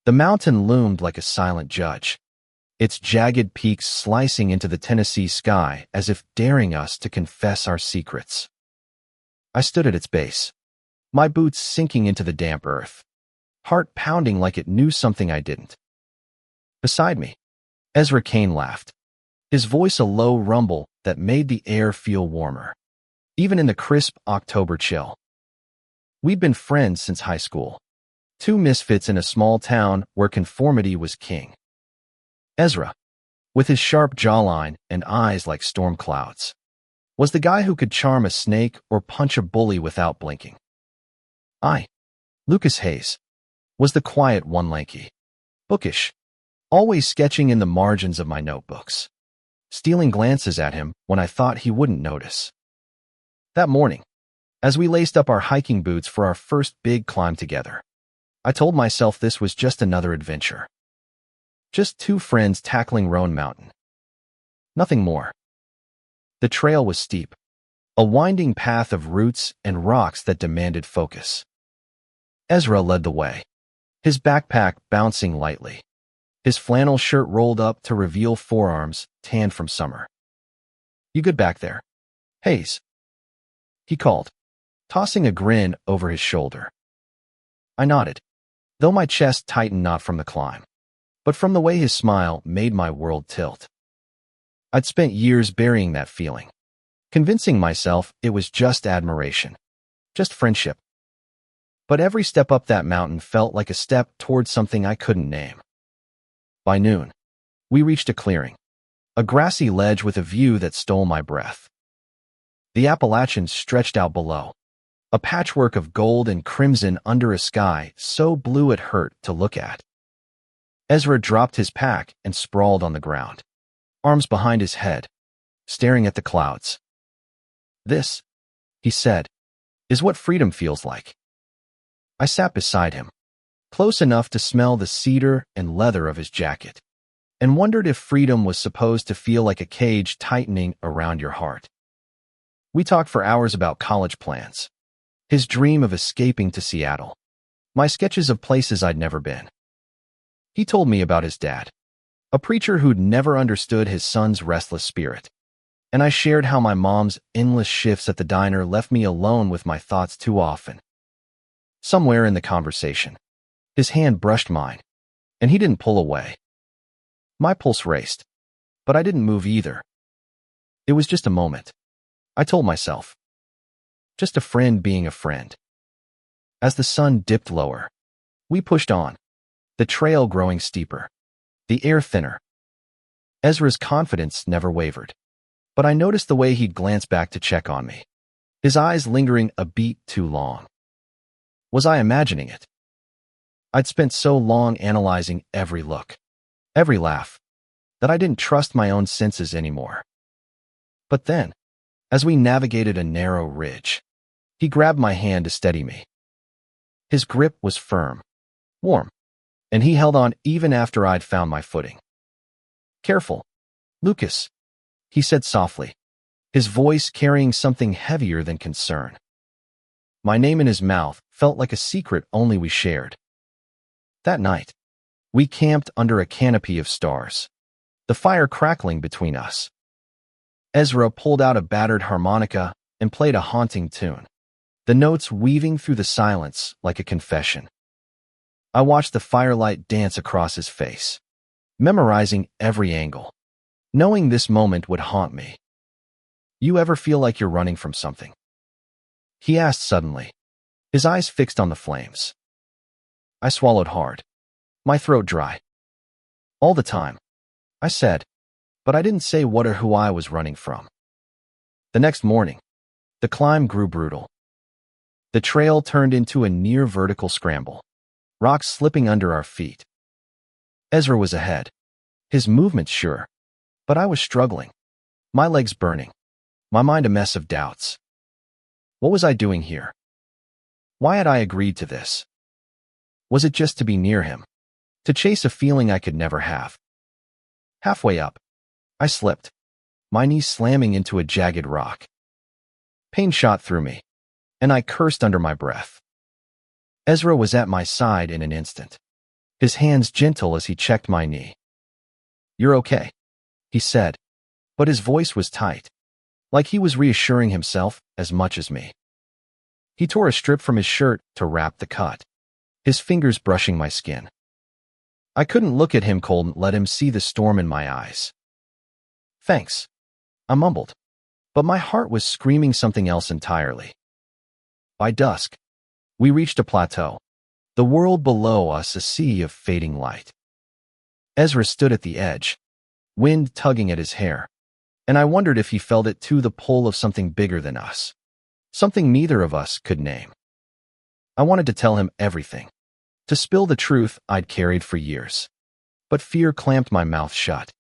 The mountain loomed like a silent judge, its jagged peaks slicing into the Tennessee sky as if daring us to confess our secrets. I stood at its base, my boots sinking into the damp earth, heart pounding like it knew something I didn't. Beside me, Ezra Kane laughed, his voice a low rumble that made the air feel warmer, even in the crisp October chill. We'd been friends since high school, two misfits in a small town where conformity was king. Ezra, with his sharp jawline and eyes like storm clouds, was the guy who could charm a snake or punch a bully without blinking. I, Lucas Hayes, was the quiet one, lanky, bookish, always sketching in the margins of my notebooks, stealing glances at him when I thought he wouldn't notice. That morning, as we laced up our hiking boots for our first big climb together, I told myself this was just another adventure. Just two friends tackling Roan Mountain. Nothing more. The trail was steep, a winding path of roots and rocks that demanded focus. Ezra led the way, his backpack bouncing lightly, his flannel shirt rolled up to reveal forearms tanned from summer. "You good back there, Hayes?" he called, tossing a grin over his shoulder. I nodded, though my chest tightened not from the climb, but from the way his smile made my world tilt. I'd spent years burying that feeling, convincing myself it was just admiration, just friendship. But every step up that mountain felt like a step towards something I couldn't name. By noon, we reached a clearing, a grassy ledge with a view that stole my breath. The Appalachians stretched out below, a patchwork of gold and crimson under a sky so blue it hurt to look at. Ezra dropped his pack and sprawled on the ground, arms behind his head, staring at the clouds. "This," he said, "is what freedom feels like." I sat beside him, close enough to smell the cedar and leather of his jacket, and wondered if freedom was supposed to feel like a cage tightening around your heart. We talked for hours about college plans, his dream of escaping to Seattle, my sketches of places I'd never been. He told me about his dad, a preacher who'd never understood his son's restless spirit, and I shared how my mom's endless shifts at the diner left me alone with my thoughts too often. Somewhere in the conversation, his hand brushed mine, and he didn't pull away. My pulse raced, but I didn't move either. It was just a moment, I told myself. Just a friend being a friend. As the sun dipped lower, we pushed on, the trail growing steeper, the air thinner. Ezra's confidence never wavered, but I noticed the way he'd glance back to check on me, his eyes lingering a beat too long. Was I imagining it? I'd spent so long analyzing every look, every laugh, that I didn't trust my own senses anymore. But then, as we navigated a narrow ridge, he grabbed my hand to steady me. His grip was firm, warm, and he held on even after I'd found my footing. "Careful, Lucas," he said softly, his voice carrying something heavier than concern. My name in his mouth felt like a secret only we shared. That night, we camped under a canopy of stars, the fire crackling between us. Ezra pulled out a battered harmonica and played a haunting tune, the notes weaving through the silence like a confession. I watched the firelight dance across his face, memorizing every angle, knowing this moment would haunt me. "You ever feel like you're running from something?" he asked suddenly, his eyes fixed on the flames. I swallowed hard, my throat dry. "All the time," I said, but I didn't say what or who I was running from. The next morning, the climb grew brutal. The trail turned into a near vertical scramble, rocks slipping under our feet. Ezra was ahead, his movements sure, but I was struggling, my legs burning, my mind a mess of doubts. What was I doing here? Why had I agreed to this? Was it just to be near him, to chase a feeling I could never have? Halfway up, I slipped, my knee slamming into a jagged rock. Pain shot through me, and I cursed under my breath. Ezra was at my side in an instant, his hands gentle as he checked my knee. "You're okay," he said, but his voice was tight, like he was reassuring himself as much as me. He tore a strip from his shirt to wrap the cut, his fingers brushing my skin. I couldn't look at him cold and let him see the storm in my eyes. "Thanks," I mumbled, but my heart was screaming something else entirely. By dusk, we reached a plateau, the world below us a sea of fading light. Ezra stood at the edge, wind tugging at his hair, and I wondered if he felt it too, the pull of something bigger than us, something neither of us could name. I wanted to tell him everything, to spill the truth I'd carried for years, but fear clamped my mouth shut.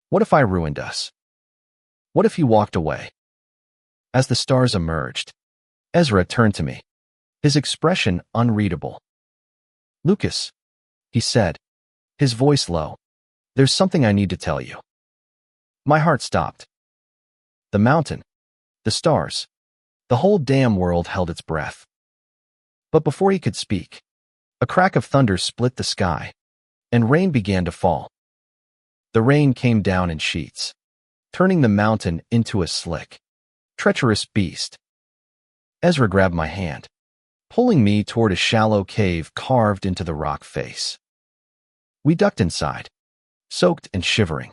What if I ruined us? What if he walked away? As the stars emerged, Ezra turned to me, his expression unreadable. "Lucas," he said, his voice low, "there's something I need to tell you." My heart stopped. The mountain, the stars, the whole damn world held its breath. But before he could speak, a crack of thunder split the sky, and rain began to fall. The rain came down in sheets, turning the mountain into a slick, treacherous beast. Ezra grabbed my hand, pulling me toward a shallow cave carved into the rock face. We ducked inside, soaked and shivering,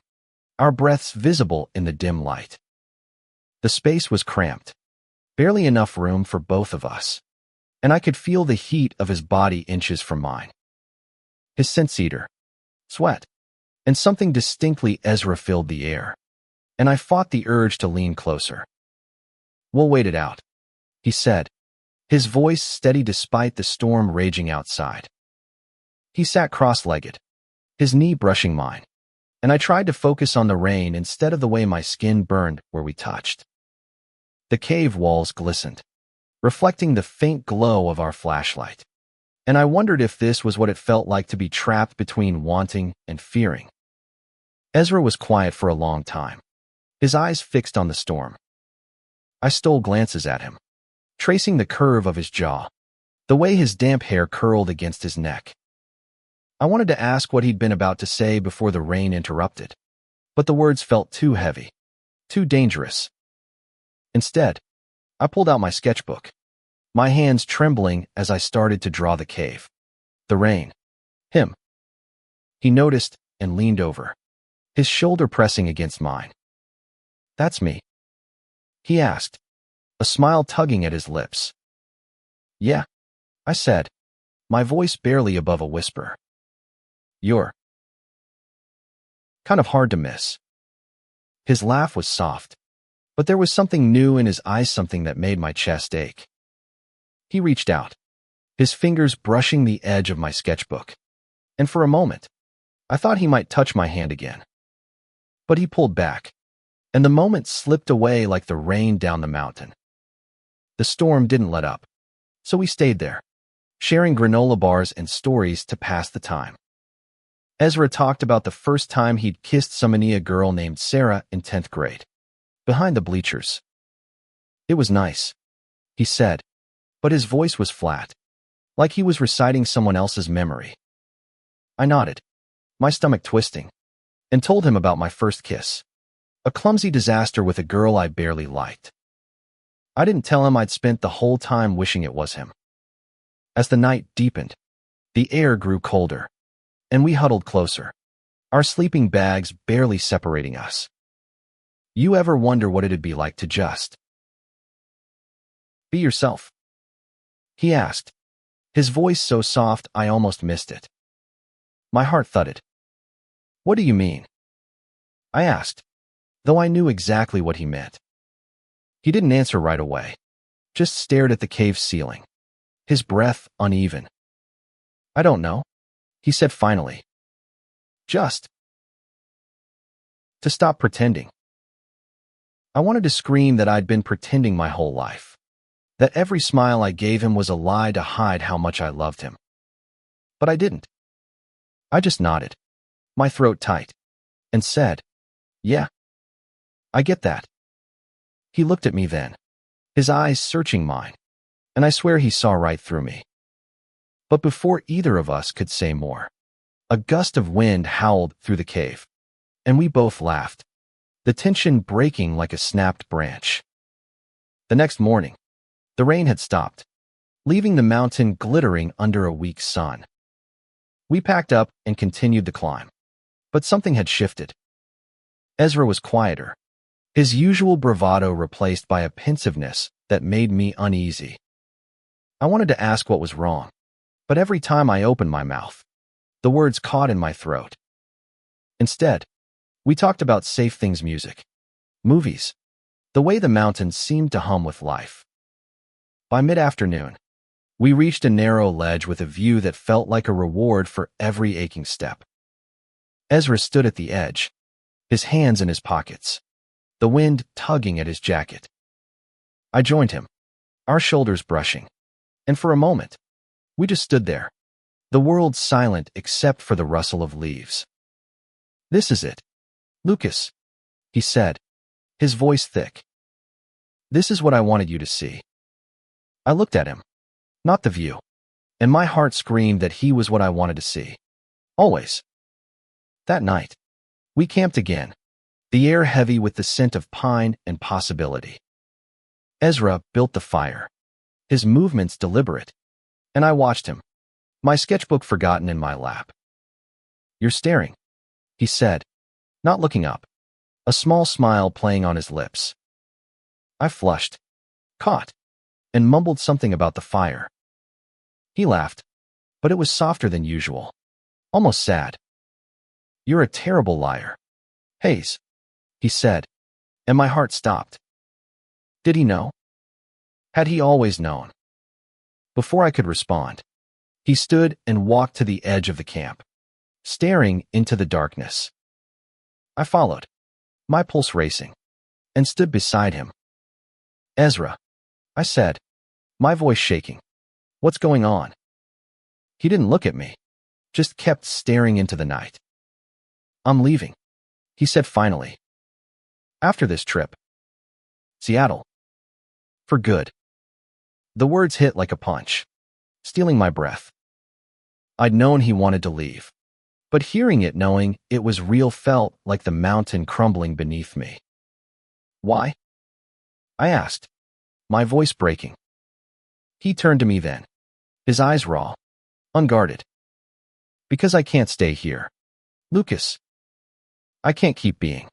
our breaths visible in the dim light. The space was cramped, barely enough room for both of us, and I could feel the heat of his body inches from mine. His scent-eater, sweat, and something distinctly Ezra filled the air, and I fought the urge to lean closer. "We'll wait it out," he said, his voice steady despite the storm raging outside. He sat cross-legged, his knee brushing mine, and I tried to focus on the rain instead of the way my skin burned where we touched. The cave walls glistened, reflecting the faint glow of our flashlight, and I wondered if this was what it felt like to be trapped between wanting and fearing. Ezra was quiet for a long time, his eyes fixed on the storm. I stole glances at him, tracing the curve of his jaw, the way his damp hair curled against his neck. I wanted to ask what he'd been about to say before the rain interrupted, but the words felt too heavy, too dangerous. Instead, I pulled out my sketchbook, my hands trembling as I started to draw the cave, the rain, him. He noticed and leaned over, his shoulder pressing against mine. "That's me?" he asked, a smile tugging at his lips. "Yeah," I said, my voice barely above a whisper. "You're kind of hard to miss." His laugh was soft, but there was something new in his eyes, something that made my chest ache. He reached out, his fingers brushing the edge of my sketchbook, and for a moment, I thought he might touch my hand again. But he pulled back, and the moment slipped away like the rain down the mountain. The storm didn't let up, so we stayed there, sharing granola bars and stories to pass the time. Ezra talked about the first time he'd kissed a girl named Sarah in 10th grade, behind the bleachers. "It was nice," he said, but his voice was flat, like he was reciting someone else's memory. I nodded, my stomach twisting, and told him about my first kiss, a clumsy disaster with a girl I barely liked. I didn't tell him I'd spent the whole time wishing it was him. As the night deepened, the air grew colder, and we huddled closer, our sleeping bags barely separating us. You ever wonder what it'd be like to just be yourself? He asked, his voice so soft I almost missed it. My heart thudded. "What do you mean?" I asked, though I knew exactly what he meant. He didn't answer right away, just stared at the cave ceiling, his breath uneven. "I don't know," he said finally. "Just to stop pretending." I wanted to scream that I'd been pretending my whole life, that every smile I gave him was a lie to hide how much I loved him. But I didn't. I just nodded, my throat tight, and said, "Yeah, I get that." He looked at me then, his eyes searching mine, and I swear he saw right through me. But before either of us could say more, A gust of wind howled through the cave, and we both laughed, the tension breaking like a snapped branch. The next morning, the rain had stopped, leaving the mountain glittering under a weak sun. We packed up and continued the climb, but something had shifted. Ezra was quieter, his usual bravado replaced by a pensiveness that made me uneasy. I wanted to ask what was wrong, but every time I opened my mouth, the words caught in my throat. Instead, we talked about safe things, music, movies, the way the mountains seemed to hum with life. By mid-afternoon, we reached a narrow ledge with a view that felt like a reward for every aching step. Ezra stood at the edge, his hands in his pockets, the wind tugging at his jacket. I joined him, our shoulders brushing, and for a moment, we just stood there, the world silent except for the rustle of leaves. "This is it, Lucas," he said, his voice thick. "This is what I wanted you to see." I looked at him, not the view, and my heart screamed that he was what I wanted to see. Always. That night, we camped again, the air heavy with the scent of pine and possibility. Ezra built the fire, his movements deliberate, and I watched him, my sketchbook forgotten in my lap. "You're staring," he said, not looking up, a small smile playing on his lips. I flushed, caught, and mumbled something about the fire. He laughed, but it was softer than usual, almost sad. "You're a terrible liar, Hayes," he said, and my heart stopped. Did he know? Had he always known? Before I could respond, he stood and walked to the edge of the camp, staring into the darkness. I followed, my pulse racing, and stood beside him. "Ezra," I said, my voice shaking, "what's going on?" He didn't look at me, just kept staring into the night. "I'm leaving," he said finally. "After this trip. Seattle. For good." The words hit like a punch, stealing my breath. I'd known he wanted to leave, but hearing it, knowing it was real, felt like the mountain crumbling beneath me. "Why?" I asked, my voice breaking. He turned to me then, his eyes raw, unguarded. "Because I can't stay here, Lucas. I can't keep being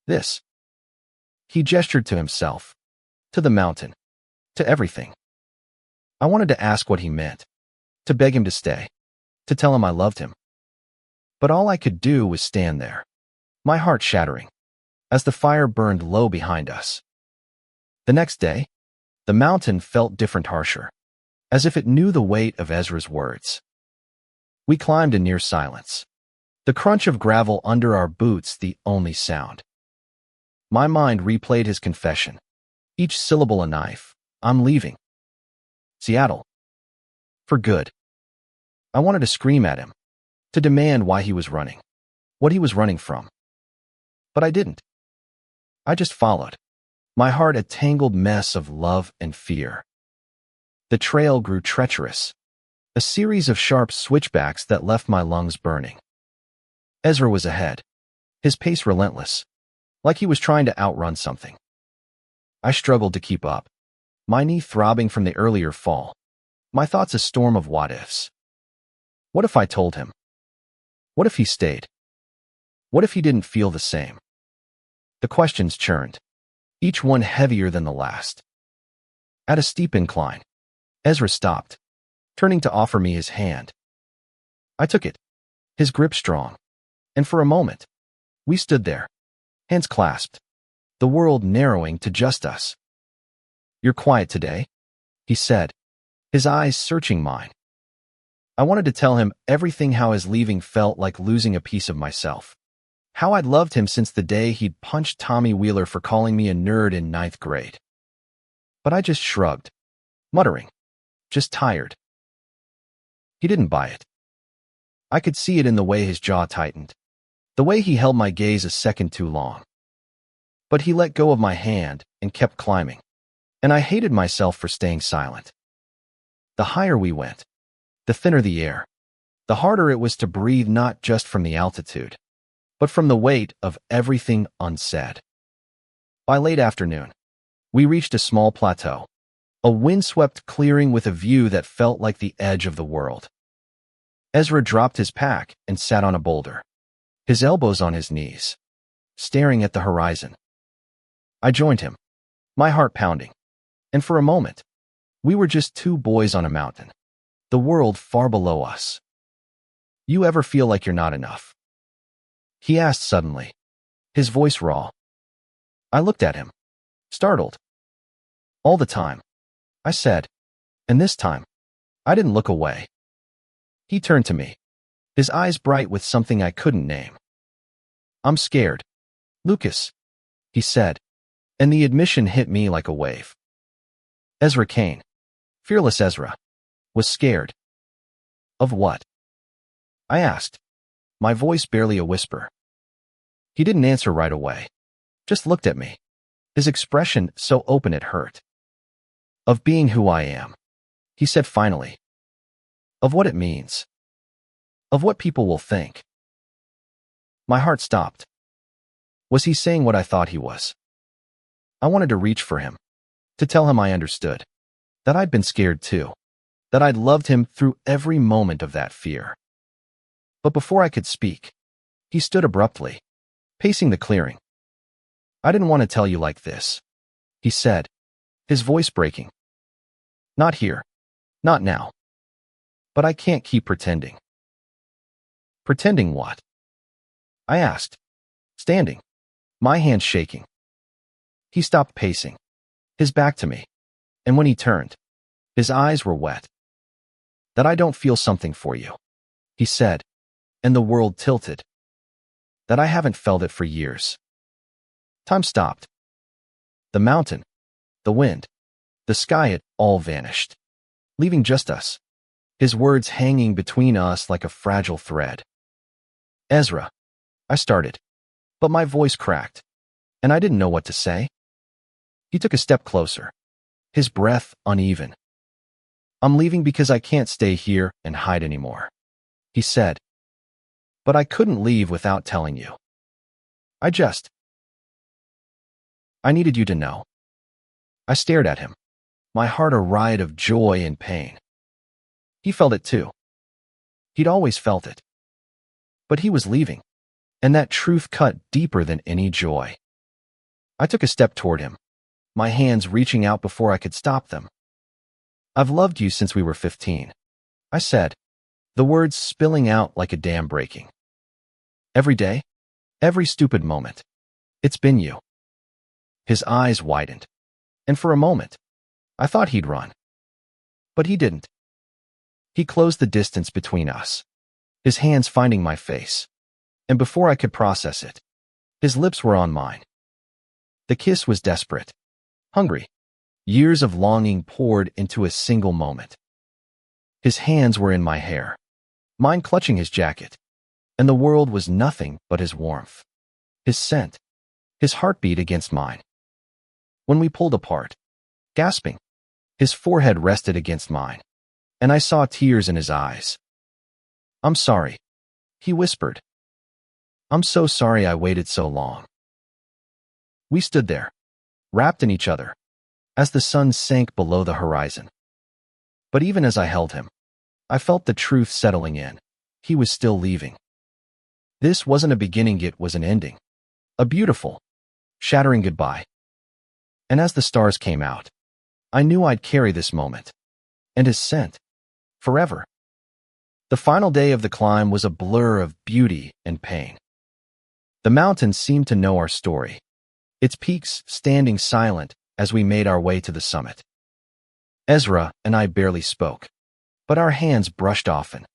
this." He gestured to himself, to the mountain, to everything. I wanted to ask what he meant, to beg him to stay, to tell him I loved him. But all I could do was stand there, my heart shattering, as the fire burned low behind us. The next day, the mountain felt different, harsher, as if it knew the weight of Ezra's words. We climbed in near silence, the crunch of gravel under our boots the only sound. My mind replayed his confession, each syllable a knife. "I'm leaving. Seattle. For good." I wanted to scream at him, to demand why he was running, what he was running from. But I didn't. I just followed, my heart a tangled mess of love and fear. The trail grew treacherous, a series of sharp switchbacks that left my lungs burning. Ezra was ahead, his pace relentless, like he was trying to outrun something. I struggled to keep up, my knee throbbing from the earlier fall, my thoughts a storm of what-ifs. What if I told him? What if he stayed? What if he didn't feel the same? The questions churned, each one heavier than the last. At a steep incline, Ezra stopped, turning to offer me his hand. I took it, his grip strong, and for a moment, we stood there, hands clasped, the world narrowing to just us. "You're quiet today," he said, his eyes searching mine. I wanted to tell him everything, how his leaving felt like losing a piece of myself, how I'd loved him since the day he'd punched Tommy Wheeler for calling me a nerd in 9th grade. But I just shrugged, muttering, "Just tired." He didn't buy it. I could see it in the way his jaw tightened, the way he held my gaze a second too long. But he let go of my hand and kept climbing, and I hated myself for staying silent. The higher we went, the thinner the air, the harder it was to breathe, not just from the altitude, but from the weight of everything unsaid. By late afternoon, we reached a small plateau, a windswept clearing with a view that felt like the edge of the world. Ezra dropped his pack and sat on a boulder, his elbows on his knees, staring at the horizon. I joined him, my heart pounding, and for a moment, we were just two boys on a mountain, the world far below us. "You ever feel like you're not enough?" he asked suddenly, his voice raw. I looked at him, startled. "All the time," I said, and this time, I didn't look away. He turned to me, his eyes bright with something I couldn't name. "I'm scared, Lucas," he said, and the admission hit me like a wave. Ezra Kane, fearless Ezra, was scared. Of what? I asked, my voice barely a whisper. He didn't answer right away, just looked at me, his expression so open it hurt. "Of being who I am," he said finally. "Of what it means. Of what people will think." My heart stopped. Was he saying what I thought he was? I wanted to reach for him, to tell him I understood, that I'd been scared too, that I'd loved him through every moment of that fear. But before I could speak, he stood abruptly, pacing the clearing. "I didn't want to tell you like this," he said, his voice breaking. "Not here. Not now. But I can't keep pretending." "Pretending what?" I asked, standing, my hands shaking. He stopped pacing, his back to me, and when he turned, his eyes were wet. "That I don't feel something for you," he said, and the world tilted. "That I haven't felt it for years." Time stopped. The mountain, the wind, the sky, it all vanished, leaving just us, his words hanging between us like a fragile thread. "Ezra," I started, but my voice cracked, and I didn't know what to say. He took a step closer, his breath uneven. "I'm leaving because I can't stay here and hide anymore," he said. "But I couldn't leave without telling you. I needed you to know." I stared at him, my heart a riot of joy and pain. He felt it too. He'd always felt it. But he was leaving, and that truth cut deeper than any joy. I took a step toward him, my hands reaching out before I could stop them. "I've loved you since we were 15, I said, the words spilling out like a dam breaking. "Every day, every stupid moment. It's been you." His eyes widened, and for a moment, I thought he'd run. But he didn't. He closed the distance between us, his hands finding my face, and before I could process it, his lips were on mine. The kiss was desperate, hungry, years of longing poured into a single moment. His hands were in my hair, mine clutching his jacket, and the world was nothing but his warmth, his scent, his heartbeat against mine. When we pulled apart, gasping, his forehead rested against mine, and I saw tears in his eyes. "I'm sorry," he whispered. "I'm so sorry I waited so long." We stood there, wrapped in each other, as the sun sank below the horizon. But even as I held him, I felt the truth settling in. He was still leaving. This wasn't a beginning, it was an ending. A beautiful, shattering goodbye. And as the stars came out, I knew I'd carry this moment, and his scent, forever. The final day of the climb was a blur of beauty and pain. The mountains seemed to know our story, its peaks standing silent as we made our way to the summit. Ezra and I barely spoke, but our hands brushed often,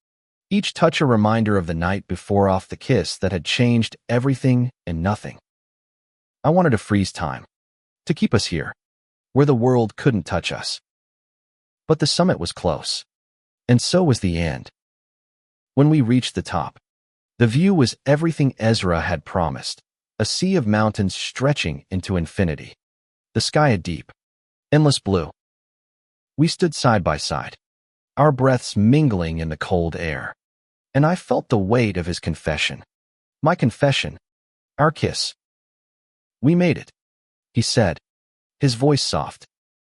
each touch a reminder of the night before, off the kiss that had changed everything and nothing. I wanted to freeze time, to keep us here, where the world couldn't touch us. But the summit was close, and so was the end. When we reached the top, the view was everything Ezra had promised, a sea of mountains stretching into infinity, the sky a deep, endless blue. We stood side by side, our breaths mingling in the cold air, and I felt the weight of his confession. My confession. Our kiss. "We made it," he said, his voice soft,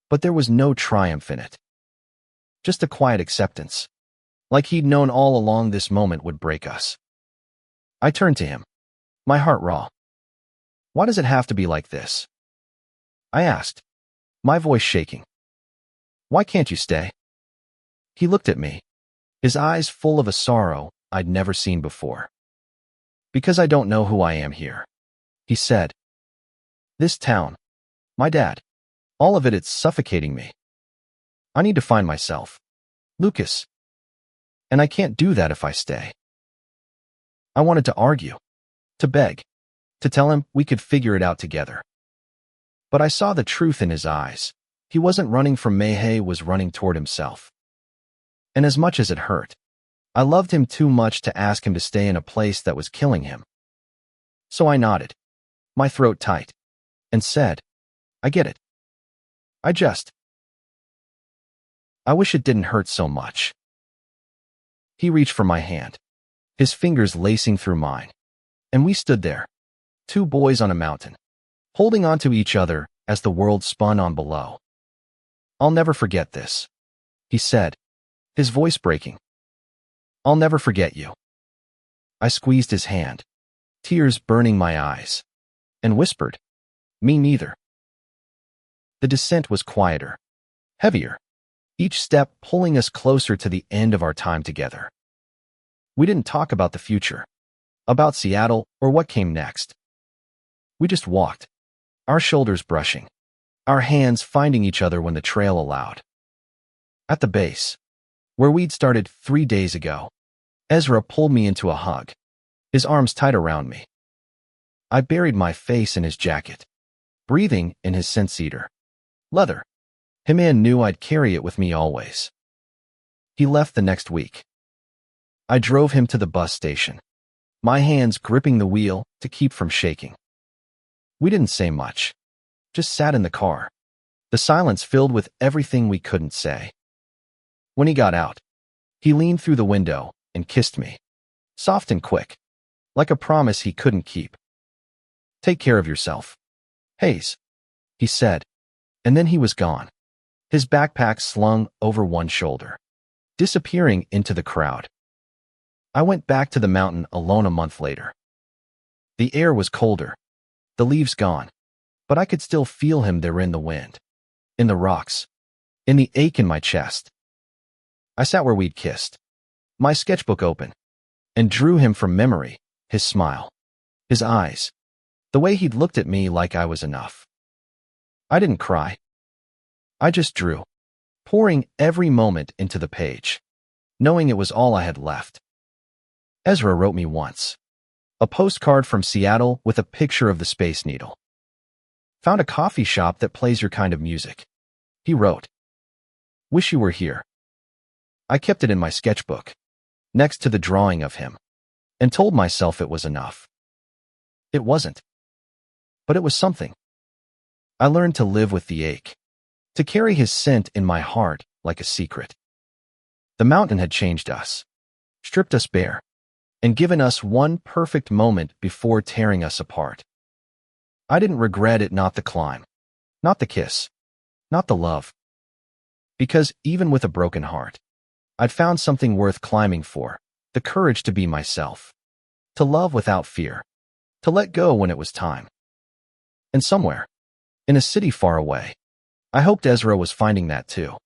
but there was no triumph in it. Just a quiet acceptance, like he'd known all along this moment would break us. I turned to him, my heart raw. "Why does it have to be like this?" I asked, my voice shaking. "Why can't you stay?" He looked at me, his eyes full of a sorrow I'd never seen before. "Because I don't know who I am here," he said. "This town, my dad, all of it's suffocating me. I need to find myself, Lucas. And I can't do that if I stay." I wanted to argue, to beg, to tell him we could figure it out together. But I saw the truth in his eyes. He wasn't running from me, he was running toward himself. And as much as it hurt, I loved him too much to ask him to stay in a place that was killing him. So I nodded, my throat tight, and said, "I get it. I wish it didn't hurt so much." He reached for my hand, his fingers lacing through mine, and we stood there, two boys on a mountain, holding on to each other as the world spun on below. "I'll never forget this," he said, his voice breaking. "I'll never forget you." I squeezed his hand, tears burning my eyes, and whispered, "Me neither." The descent was quieter, heavier, each step pulling us closer to the end of our time together. We didn't talk about the future, about Seattle or what came next. We just walked, our shoulders brushing, our hands finding each other when the trail allowed. At the base, where we'd started 3 days ago, Ezra pulled me into a hug, his arms tight around me. I buried my face in his jacket, breathing in his scent-cedar leather. Him and knew I'd carry it with me always. He left the next week. I drove him to the bus station, my hands gripping the wheel to keep from shaking. We didn't say much, just sat in the car, the silence filled with everything we couldn't say. When he got out, he leaned through the window and kissed me, soft and quick, like a promise he couldn't keep. "Take care of yourself, Hayes," he said, and then he was gone, his backpack slung over one shoulder, disappearing into the crowd. I went back to the mountain alone a month later. The air was colder, the leaves gone, but I could still feel him there in the wind, in the rocks, in the ache in my chest. I sat where we'd kissed, my sketchbook open, and drew him from memory, his smile, his eyes, the way he'd looked at me like I was enough. I didn't cry. I just drew, pouring every moment into the page, knowing it was all I had left. Ezra wrote me once, a postcard from Seattle with a picture of the Space Needle. "Found a coffee shop that plays your kind of music," he wrote. "Wish you were here." I kept it in my sketchbook, next to the drawing of him, and told myself it was enough. It wasn't. But it was something. I learned to live with the ache, to carry his scent in my heart like a secret. The mountain had changed us, stripped us bare, and given us one perfect moment before tearing us apart. I didn't regret it, not the climb, not the kiss, not the love. Because even with a broken heart, I'd found something worth climbing for, the courage to be myself, to love without fear, to let go when it was time. And somewhere, in a city far away, I hoped Ezra was finding that too.